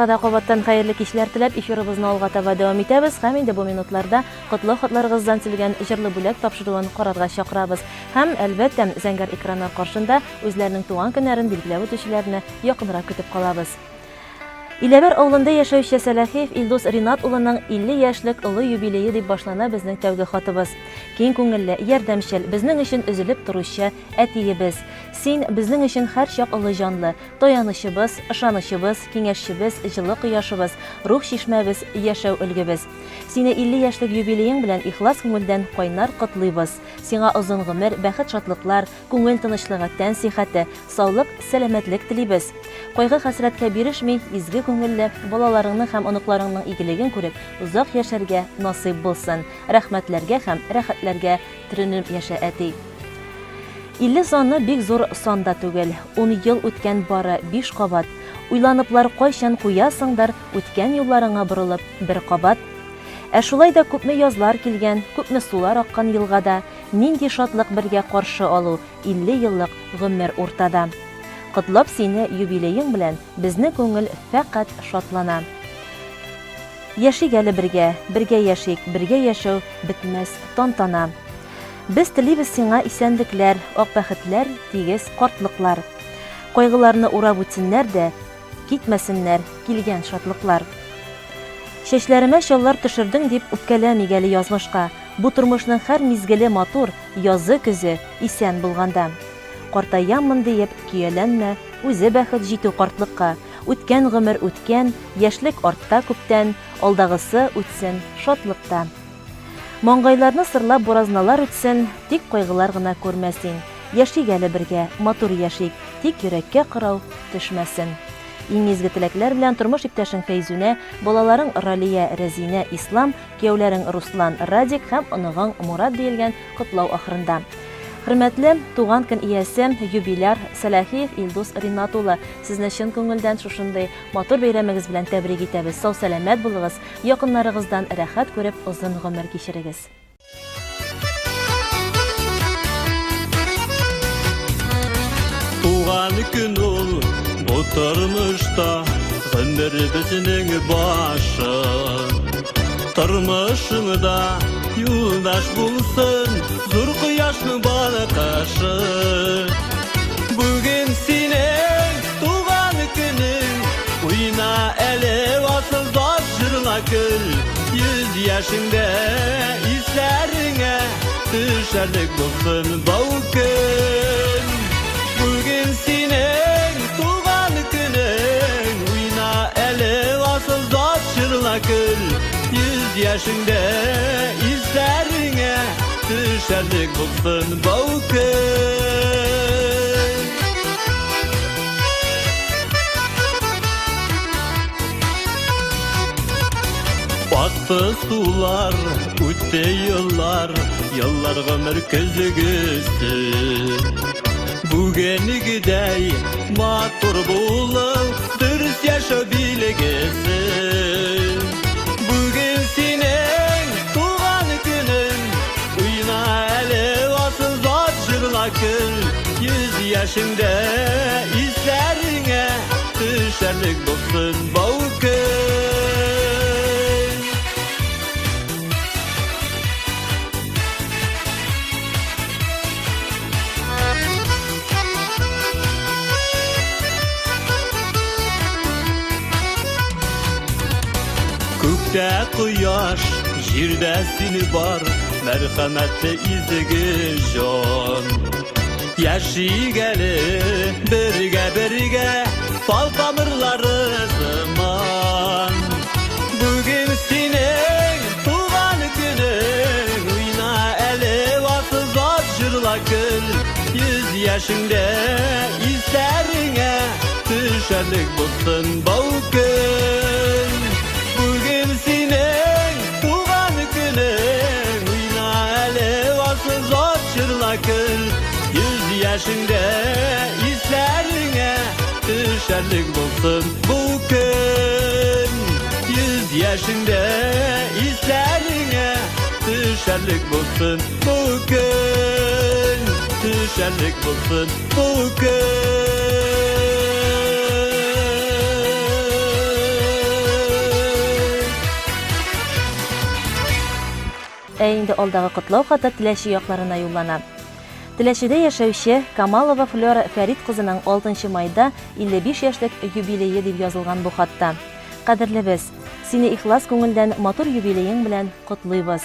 барыгызга да кабаттан хәерле кичләр теләп, эфирыбызны алга таба дәвам итәбез. Һәм инде бу минутларда котлау хатларыгыздан килгән җырлы бүләк тапшыруын карарга чакырабыз. Һәм әлбәттә зәңгәр экраннар каршында үзләренең туган көннәрен билгеләп үтүчеләрне якынрак көтеп калабыз. Иләбер авылында яшәүче Сәләхиев Илдус Ринат улының 50 яшьлек олы юбилее дип башлана безнең тәүге хатыбыз. Киң күңелле, ярдәмчел, безнең өчен өзелеп торучы әтиебез. Син безнең өчен һәр чак олы җанлы, таянычыбыз, ышанычыбыз, киңәшчебез, җылы кояшыбыз, рух чишмәбез, яшәү өлгебез. Сине 50 яшьлек юбилеең белән ихлас күңелдән кайнар котлыйбыз. Сиңа озын гомер, бәхет, шатлыклар, күңел тынычлыгы, тән сихәте, саулык, сәламәтлек телибез. Кайгы хәсрәткә бирешми, изге күңелле балаларыңның һәм оныкларыңның игелеген күреп, узак яшәргә насыйп булсын. Рәхмәтләргә һәм рәхәтләргә төренеп яшә әти. 50 саны бик зур санда түгел. 10 ел үткән бары 5 кабат. Уйланыплар кайчан куясыңдар, үткән юлларыңа борылып бер кабат. Ә шулай да күпме язлар килгән, күпме сулар аккан елгада, нинди шатлык бергә каршы алу 50 еллык гомер уртада. Котлап сине юбилеең белән безне күңел фәкать шатлана. Яшик әле бергә яшик, бергә яшәү бетмәс тантана. Без телибез сиңа исәнлекләр, ак бәхетләр, тигез картлыклар. Кайгыларны урап үтсеннәр дә, китмәсеннәр килгән шатлыклар. Чәчләремә чаллар төшердең дип үпкәләми гәле язмышка. Бу тормышның һәр мизгеле матур, язы көзе исән булганда. Картаямын диеп көяләнмә, үзе бәхет җитү картлыкка. Үткән гомер үткән, яшьлек артта күптән, алдагысы үтсен шатлыкта. Маңгайларны сырлап буразналар үтсен, тик кайгылар гына күрмәсен. Яшик әле бергә, матур яшик, тик йөрәккә кырау төшмәсен. Иң изге теләкләр белән тормыш иптәшең Фәйзүнә, балаларың Ралия, Рәзинә, Ислам, кияүләрең Руслан, Радик һәм оныгың Мурат диелгән котлау ахырында. Хөрмәтле туган көн иясе, юбиляр Сәләхиев Илдус Ринат улы, сезне чын күңелдән шушындай матур бәйрәмегез белән тәбрик итәбез. Сау сәламәт булыгыз, якыннарыгыздан рәхәт күреп озын гомер кичерегез. Туган көн ул бу тормышта гомер безнең башы. Тормышыңда юлдаш булсын, зур кояшның балкышы. Бүген синең туган көнең, уйна әле асылдап җырла көл. 100 яшеңдә исләреңә төшәрлек булсын бау көн. Бүген синең туган көнең, уйна әле асылдап җырла көл. 100 яшеңдә исләреңә төшәрлек булсын бау көн. Акты сулар, үтте еллар, еллар гомер көзгөсө. Бүгенгедәй матур булып, дөрес яшәү билгесе. Бүген синең туган көнең, уйна әле асылдап җырла көл. 100 яшеңдә исләреңә төшәрлек булсын бау көн. Күктә кояш, җирдә син бар, мәрхәмәтле изге җан. Яшик әле бергә, пал тамырлары сыман. Бүген синең туган көнең, уйна әле асылдап җырла көл. 100 яшеңдә исләреңә төшәрлек булсын бау көн. Бүген синең туган көнең, уйна әле асылдап җырла көл. 100 яшеңдә исләреңә төшәрлек булсын бу көн. 100 яшеңдә исләреңә төшәрлек булсын бу көн. Төшәрлек булсын бу көн. Инде алдагы котлау хаты Теләче якларына юллана. Теләчедә яшәүче Камалова Флора Фәрит кызының 6 майда 55 яшьлек юбилее дип язылган бу хатта. Кадерлебез, сине ихлас күңелдән матур юбилеең белән котлыйбыз.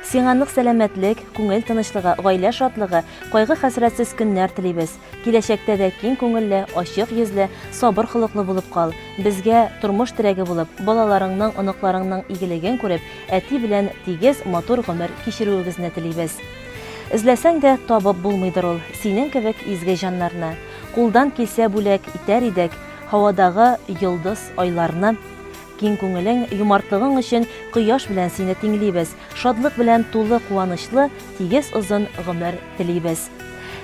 Сиңа нык сәламәтлек, күңел тынычлыгы, гаилә шатлыгы, кайгы-хәсрәтсез көннәр телибез. Киләчәктә дә киң күңелле, ачык йөзле, сабыр холыклы булып кал. Безгә тормыш терәге булып, балаларыңның, оныкларыңның игелеген күреп, әти белән тигез, матур гомер кичерүегезне телибез. Эзләсәң дә табып булмыйдыр ул синең кебек изге җаннарны. Кулдан килсә бүләк итәр идек һавадагы йолдыз айларны. Киң күңелең, юмартлыгың өчен кояш белән сине тиңлибез. Шатлык белән тулы куанычлы, тигез озын гомер телибез.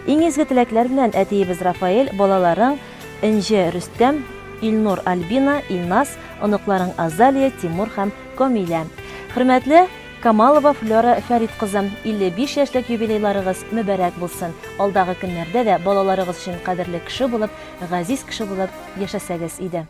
Иң изге теләкләр белән әтиебез Рафаэль, балаларың Инҗе Рөстәм, Илнур Альбина, Илнас, оныкларың Азалия, Тимур һәм Камилә. Хөрмәтле Камалова Флора Фәрит кызым, 55 яшьлек юбилейларыгыз мөбарәк булсын. Алдагы көннәрдә дә балаларыгыз өчен кадерле кеше булып, газиз кеше булып яшәсәгез иде.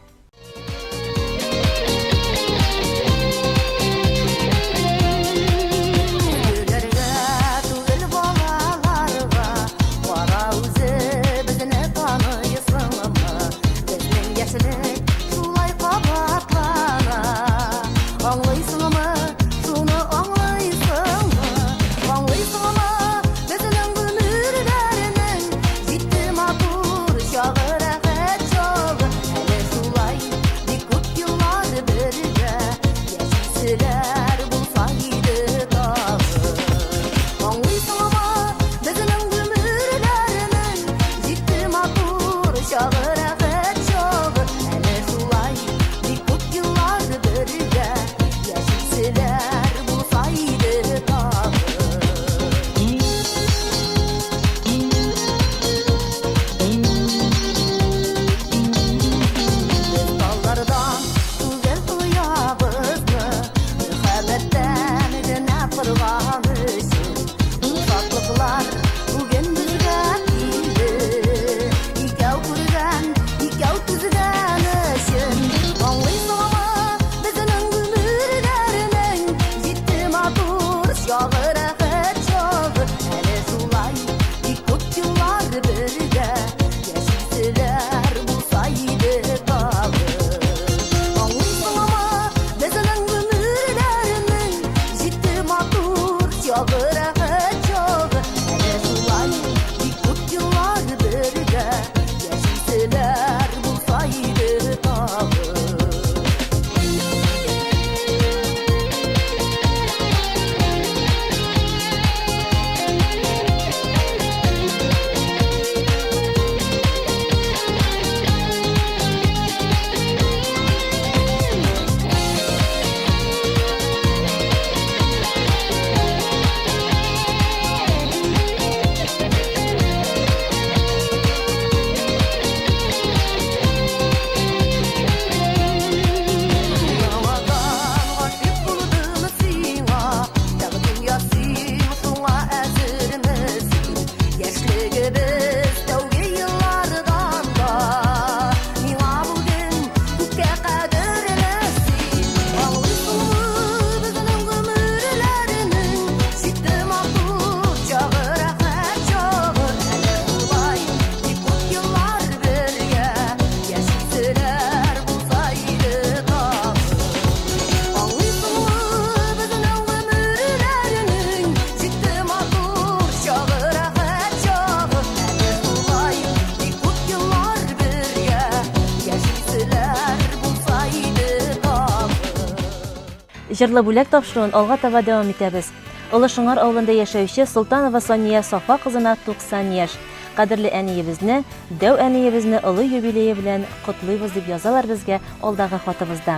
Җырлы бүләк тапшыруын алга таба дәвам итәбез. Олы Шуңар авылында яшәүче Солтанова Сония Сафа кызына 90 яшь. Кадерле әниебезне, дәү әниебезне олы юбилее белән котлыйбыз дип язалар безгә алдагы хатыбызда.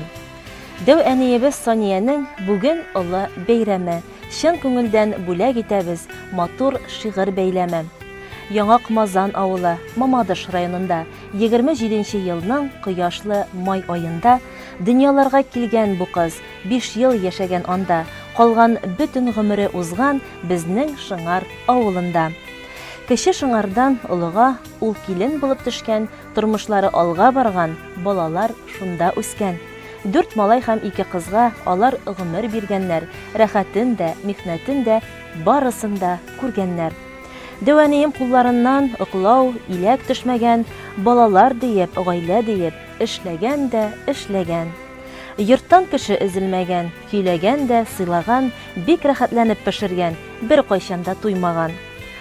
Дәү әниебез Сониянең бүген олы бәйрәме. Чын күңелдән бүләк итәбез матур шигырь бәйләме. Яңак Мазан авылы, Мамадыш районында 27 елның кояшлы май айында дөньяларга килгән бу кыз 5 ел яшәгән анда, калган бөтен гомере узган безнең Шыңар авылында. Кече Шыңардан олыга ул килен булып төшкән, тормышлары алга барган, балалар шунда үскән. 4 малай һәм 2 кызга алар гомер биргәннәр, рәхәтен дә, михнәтен дә, барысын да күргәннәр. Дәвәнием кулларыннан ыклау, иләк төшмәгән, балалар диеп, гаилә диеп, эшләгән дә эшләгән. Йорттан кеше эзелмәгән, көйләгән дә сыйлаган, бик рәхәтләнеп пешергән, бер кайчан да туймаган.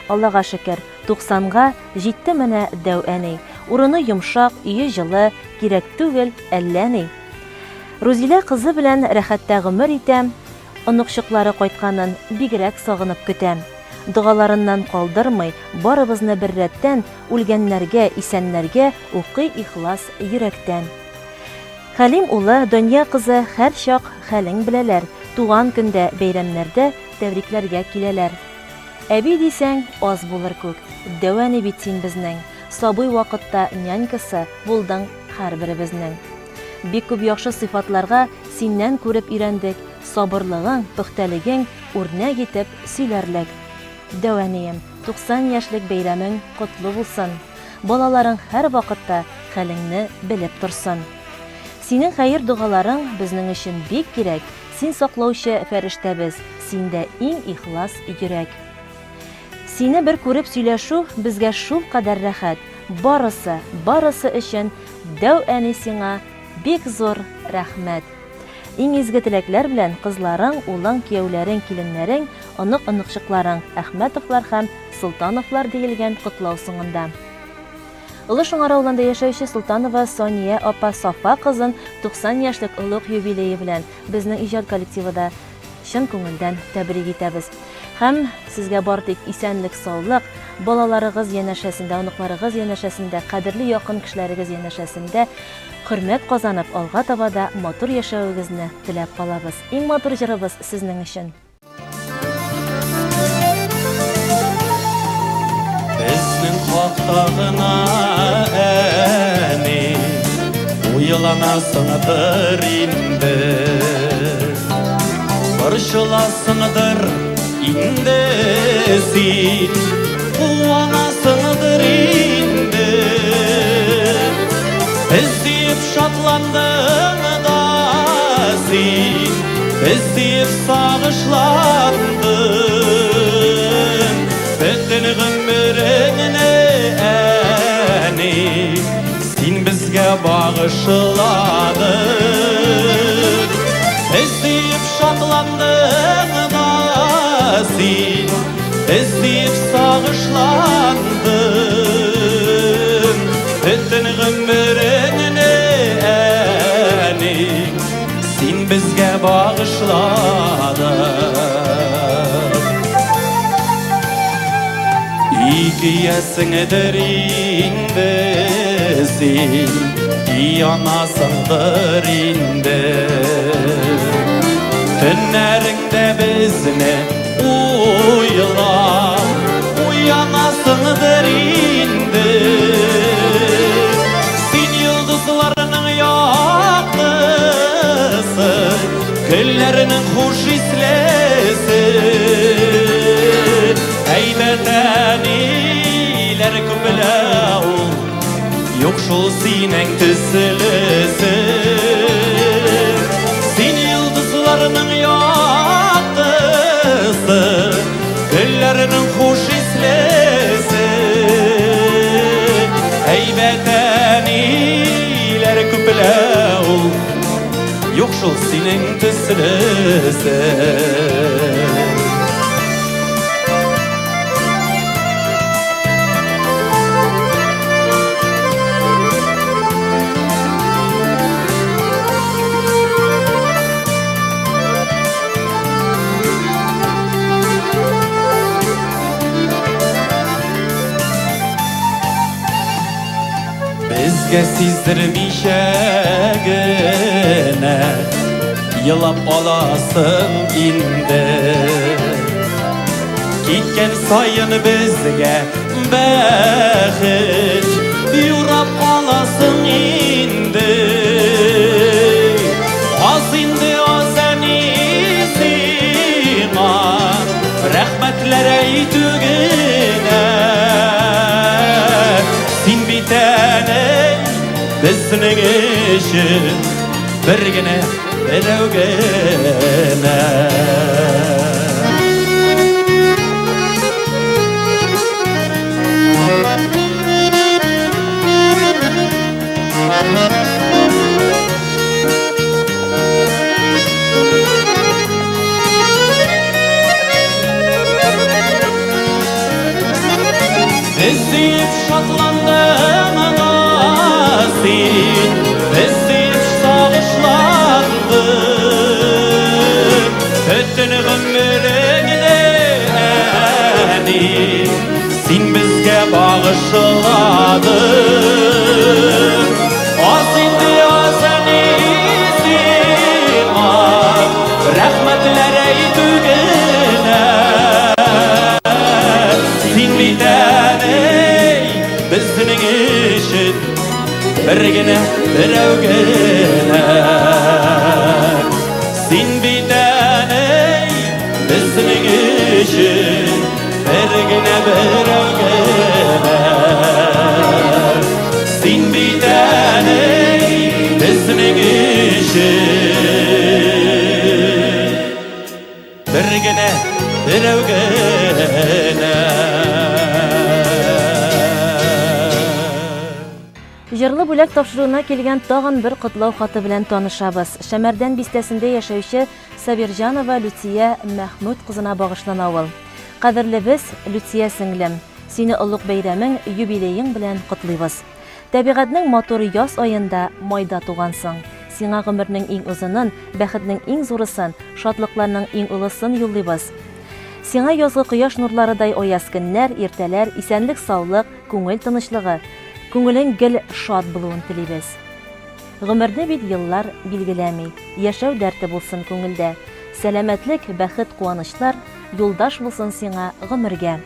Аллага шөкер, 90-га җитте менә Дәүәни. Урыны йомшак, өе җылы, кирәк түгел, әллә ни. Рузилә кызы белән рәхәттә гомер итәм, оныкчыклары кайтканын бигрәк сагынып көтәм. Дугаларыннан калдырмый, барыбызны бер рәттән, үлгәннәргә, исәннәргә укый ихлас йөрәктән. Хәлим улы, Дөнья кызы һәр чак хәлең беләләр, туган көндә, бәйрәмнәрдә тәбрикләргә киләләр. Әби дисәң, аз булыр күк, Дәвәни бит син безнең, сабый вакытта нянькасы булдың һәрберебезнең. Бик күп яхшы сыйфатларга синнән күреп өйрәндек, сабырлыгың, пөхтәлегең үрнәк итеп сөйләрлек. Дәвәнием, 90 яшьлек бәйрәмең котлы булсын. Балаларың һәр вакытта хәлеңне белеп торсын. Синең хәер дугаларың безнең өчен бик кирәк. Син саклаучы фәрештәбез, синдә иң ихлас йөрәк. Сине бер күреп сөйләшү безгә шул кадәр рәхәт. Барысы өчен Дәүәни сиңа бик зур рәхмәт. Иң изге теләкләр белән кызларың, улың, кияүләрең, киленнәрең, онык-оныкчыкларың, Әхмәтовлар һәм Султановлар диелгән котлау соңында. Олы Шуңар авылында яшәүче Султанова Сония апа Сафа кызын 90 яшьлек олуг юбилее белән безнең иҗат коллективында чын күңелдән тәбрик итәбез. Һәм сезгә бар тик исәнлек, саулык, балаларыгыз янәшәсендә, оныкларыгыз янәшәсендә, кадерле якын кешеләрегез янәшәсендә хөрмәт казанып, алга таба да матур яшәвегезне теләп калабыз. Иң матур җырыбыз сезнең өчен. Безнең хактагына әни уйланасыңдыр инде, борчыласыңдыр инде син, куанасыңдыр инде. Эздип шатландың да син, эздип сагышландың, бөтен гомереңне әни син безгә багышладың. Эздип шатландың да син, эздип сагышландың, бөтен гомереңне әни син безгә багышладың. İki yasındır indi sin, iyi anasındır indi. Tünlerinde bizne uyla, uyanasındır indi. Sin yıldızlarının yaklısı, güllerinin hoş islesin. Әйбәтәниләр күпләү, юк шул синең төслесе. Син йолдызларның яктысы, гөлләрнең хуш ислесе. Әйбәтәниләр күпләү, юк шул синең төслесе. Безгә сиздермичә генә елап аласың инде. Киткән саен безгә бәхет юрап аласың инде. Аз инде аз әни сиңа рәхмәтләр әйтү генә. Син бит әни безнең өчен bir gene berau gene. Esip şatlandım ağasin, esip sağışlandım. Ötün ömrümde eni, sen bizge bağışladın. Asindi asani siman, rahmetler eytügene. Sen biten bizning işin bir gene berau gene. Sen biten bizning işin bir gene berau gene. Sen biten bizning işin bir gene berau gene. Җырлы бүләк тапшыруына килгән тагын бер котлау хаты белән танышабыз. Шәмәрдән бистәсендә яшәүче Сабирҗанова Люция Мәхмүд кызына багышлана ул. Кадерлебез Люция сеңлем, сине олуг бәйрәмең, юбилеең белән котлыйбыз. Табигатьнең матур яз аенда майда тугансың. Сиңа гомернең иң узынын, бәхетнең иң зурысын, шатлыкларның иң улысын юллыйбыз. Сиңа язгы кояш нурларыдай аяз көннәр, иртәләр, исәнлек, саулык, күңел тынычлыгы, күңелең гел шат булуын телибез. Гомерне бит еллар билгеләми, яшәү дәрте булсын күңелдә. Сәламәтлек, бәхет, куанычлар юлдаш булсын сиңа гомергә.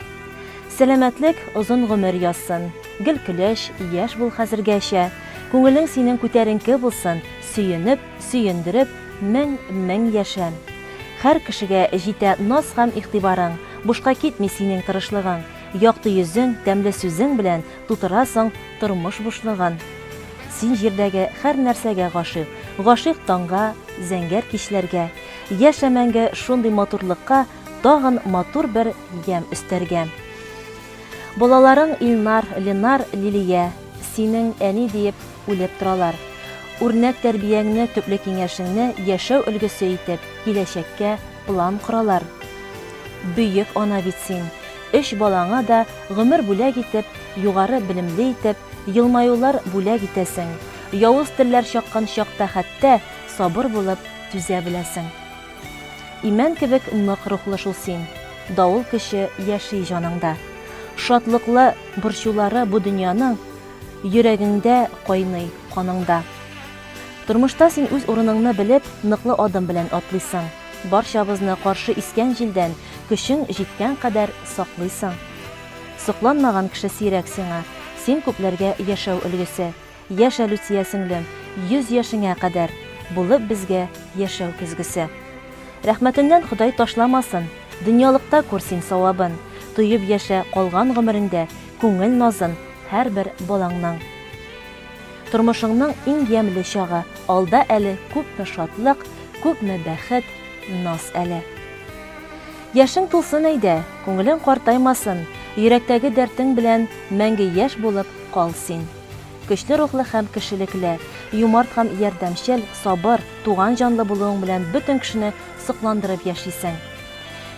Сәламәтлек, озын гомер язсын, гел көләш, яшь бул хәзергәчә. Күңелең синең күтәренке булсын, сөенеп, сөендереп, мең яшәм. Һәр кешегә җитә наз һәм игътибарың, бушка китми синең тырышлыгың. Якты йөзең, тәмле сүзең белән тутырасың тормыш бушлыгын. Син җирдәге һәр нәрсәгә гашыйк, гашыйк таңга, зәңгәр кичләргә. Яшәмәңгә шундый матурлыкка тагын матур бер ям өстәргә. Балаларың Илнар, Ленар, Лилия, синең әни диеп үлеп торалар. Үрнәк тәрбиянне, төпле киңәшеңне яшәү өлгесе итеп, киләчәккә план коралар. Бөек ана бит син. 3 балаңа да гомер бүләк итеп, югары белемле итеп, елмаюлар бүләк итәсең. Явыз телләр чаккан чакта хәтта сабыр булып түзә беләсең. Имән кебек нык рухлы шул син. Давыл кеше яши җаныңда. Шатлыклы борчулары бу дөньяның йөрәгеңдә кайный каныңда. Тормышта син үз урыныңны белеп, ныклы адым белән атлыйсың. Барчабызны каршы искән җилдән көчең җиткән кадәр саклыйсың. Сокланмаган кеше сирәк сиңа, син күпләргә яшәү өлгесе. Яшә Люция сеңлем, 100 яшеңә кадәр булып безгә яшәү көзгесе. Рәхмәтеннән Ходай ташламасын, дөньялыкта күрсин савабын. Туеп яшә калган гомереңдә күңел назын һәрбер балаңның. Тормышыңның иң ямьле чагы, алда әле күпме шатлык, күпме бәхет, наз әле. Яшың тулсын әйдә, күңелең картаймасын, йөрәктәге дәртең белән мәңге яшь булып кал син. Көчле рухлы һәм кешелекле, юмарт һәм ярдәмчел, сабыр, туган җанлы булуың белән бөтен кешене сокландырып яшисең.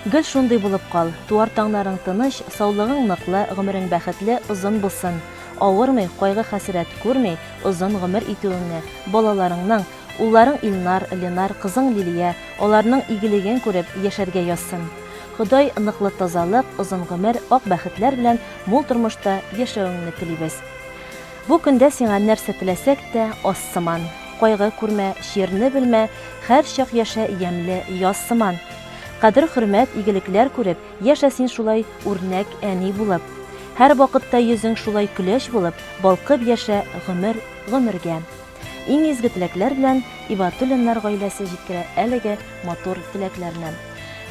Гел шундый булып кал, туар таңнарың тыныч, саулыгың ныклы, гомерең бәхетле, озын булсын. Авырмый, кайгы хәсрәт күрмәй, озын гомер итүеңне балаларыңның, улларың Илнар, Ленар, кызың Лилия, аларның игелеген күреп яшәргә язсын. Ходай ныклы тазалык, озын гомер, ак бәхетләр белән мул тормышта яшәүеңне телибез. Бу көндә сиңа нәрсә теләсәк тә аз сыман. Кайгы күрмә, ширне белмә, һәр чак яшә ямьле яз сыман. Кадер хөрмәт, игелекләр күреп, яшә син шулай үрнәк әни булып. Һәр вакытта йөзең шулай көләч булып, балкып яшә гомергә. Иң изге теләкләр белән Ибатуллиннар гаиләсе җиткерә әлеге матур теләкләрне.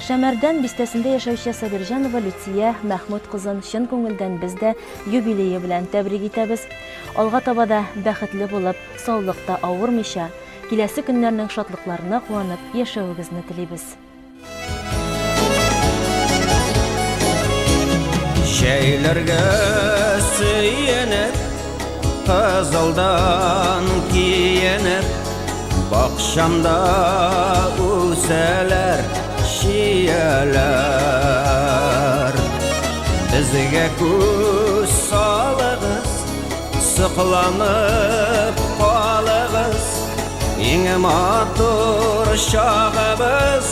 Шәмәрдән бистәсендә яшәүче Сабирҗанова Люция Мәхмүд кызын чын күңелдән без дә юбилее белән тәбрик итәбез. Алга таба да бәхетле булып, саулыкта авырмыйча, киләсе көннәрнең шатлыкларына куанып яшәвегезне телибез. Şeylerge süyenip, kızıldan giyenip, bakşamda üseler şiyeler. Bizge küs salığız, sıklanıp kalığız, yine matur şağımız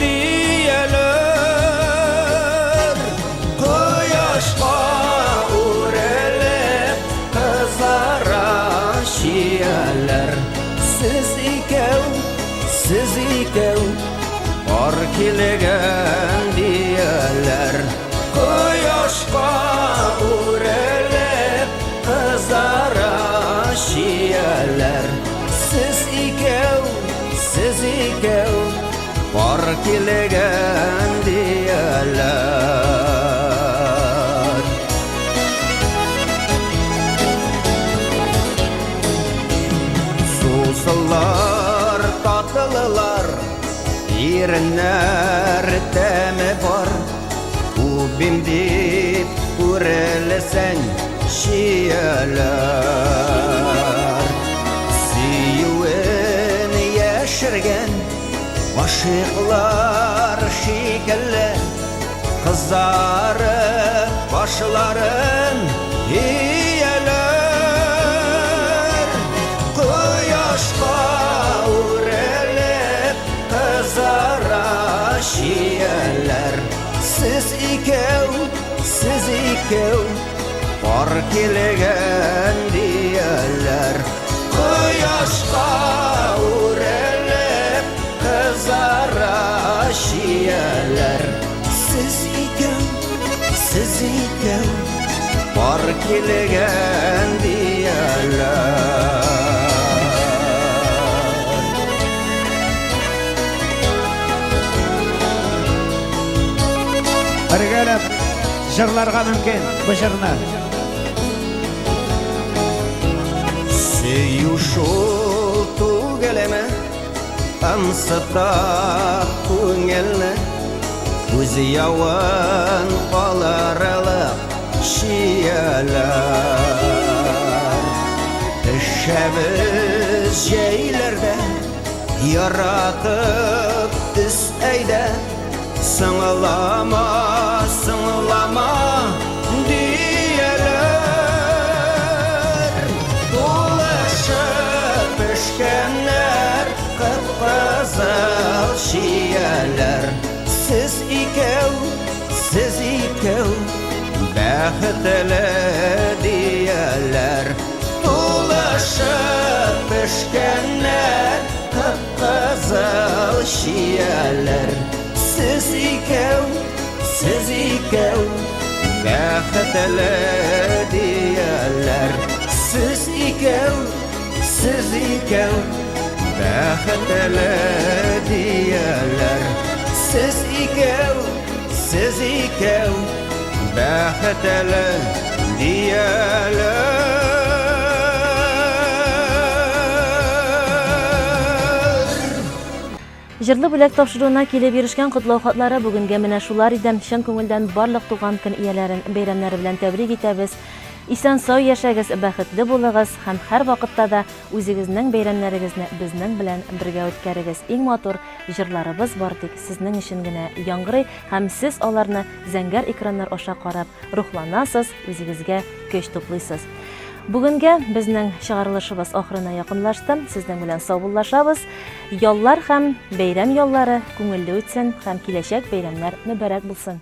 diyeler. Koyuşqa urelip kızlara şiyeler. Siz ikev, or kilegen diyeler. Koyuşqa urelip kızlara şiyeler. Siz ikev, or kilegen diyeler. Susıllar, tatlılar, irinler temi var. Ubim dip urelesen şiyeler. Siyuven yeşirgen aşıklar şikelle, kızları başların iyeler. Koyuşqa urelip kızara şiyeler. Siz ikev, or kilegen diyeler. Koyuşqa urelip kızara şiyeler. Siz ikev, or kilegen diyeler. Birgelep jırlarga mümkün bu jırны. Seyuşul tugeleme, amsıta kungelne, Uzi yavan kalaralak şiyeler. Düşemiz jeylerde, yaratıp düz eyde, sınılama diyeler. Dolaşıp pişkenler, kıpkızıl şiyeler. Siz ikev, bäxtli diyeler. Dolaşıp pişkenler, kıpkızıl şiyeler. Siz ikev, bäxtli diyeler. Siz ikev, bäxtli diyeler. Siz ikev, bäxtli diyeler. Jırlı бүләк тапшыруына килеп ирешкән котлау хатлары бүгенгә менә шулар иде. Чын күңелдән барлык туган көн ияләрен бәйрәмнәре белән тәбрик итәбез. Исән-сау яшәгез, бәхетле булыгыз һәм һәр вакытта да үзегезнең бәйрәмнәрегезне безнең белән бергә үткәрегез. Иң матур җырларыбыз бар тик сезнең өчен генә яңгырый һәм сез аларны зәңгәр экраннар аша карап рухланасыз, үзегезгә көч туплыйсыз. Бүгенгә безнең чыгарылышыбыз ахырына якынлашты. Сезнең белән саубуллашабыз. Яллар һәм бәйрәм яллары күңелле үтсен һәм киләчәк бәйрәмнәр мөбарәк булсын.